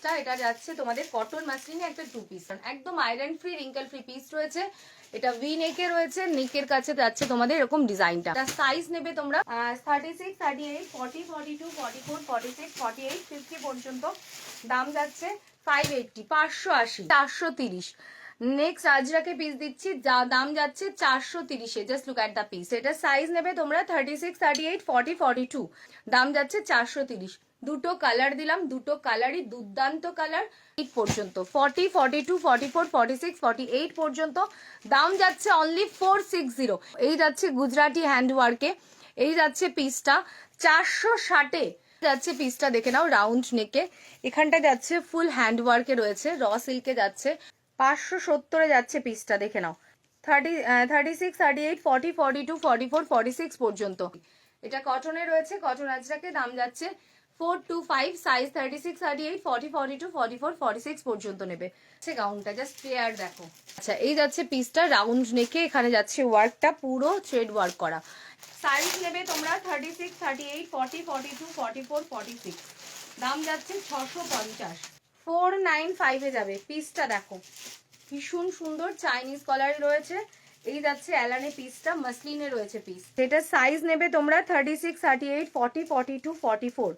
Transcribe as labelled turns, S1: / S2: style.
S1: পিসটা, এটা যাচ্ছে তোমাদের কটন মাসলিনে একটা 2 পিস, একদম iron free wrinkle free piece রয়েছে। এটা ভি নেকে রয়েছে, নেকের কাছে যাচ্ছে তোমাদের এরকম ডিজাইনটা। সাইজ নেবে তোমরা 36, 38, 40, 42, 44, 46, 48, 50 পর্যন্ত। দাম যাচ্ছে 580, 580, 430। নেক্সট আজরাকে পিস দিচ্ছি, যা দাম যাচ্ছে 430-এ। Just look at the piece. এটা সাইজ নেবে তোমরা 36, 38, 40, 42, দাম যাচ্ছে 430। দুটো কালার দিলাম, দুটো কালারই দুর্দান্ত কালার। 8 পর্যন্ত 40, 42, 44, 46, 48 পর্যন্ত দাম যাচ্ছে অনলি 460। এই যাচ্ছে গুজরাটি হ্যান্ডওয়ার্কে, এই যাচ্ছে পিসটা 460-এ যাচ্ছে পিসটা। দেখে নাও রাউন্ড নেকে, এখানটা যাচ্ছে ফুল হ্যান্ডওয়ার্কে রয়েছে, র সিল্কে যাচ্ছে। 570-এ যাচ্ছে পিসটা, দেখে নাও। 36, 38, 40, 42, 44, 46 পর্যন্ত। এটা কটনে রয়েছে, কটন আজরাকে, দাম যাচ্ছে 425, সাইজ 36, 38, 40, 42, 44, 46 পর্যন্ত নেবে। গাউনটা জাস্ট পেয়ার দেখো। আচ্ছা, এই যাচ্ছে পিসটা রাউন্ড নেকে, এখানে যাচ্ছে ওয়ার্কটা পুরো থ্রেড ওয়ার্ক করা। সাইজ নেবে তোমরা 36, 38, 40, 42, 44, 46, দাম যাচ্ছে 650। 495-এ যাবে। পিসটা দেখো, ভীষণ সুন্দর চাইনিজ কলারে রয়েছে। এই যাচ্ছে অ্যালানে পিসটা, মাসলিনে রয়েছে পিস। এটা সাইজ নেবে তোমরা 36, 38, 40, 42, 44,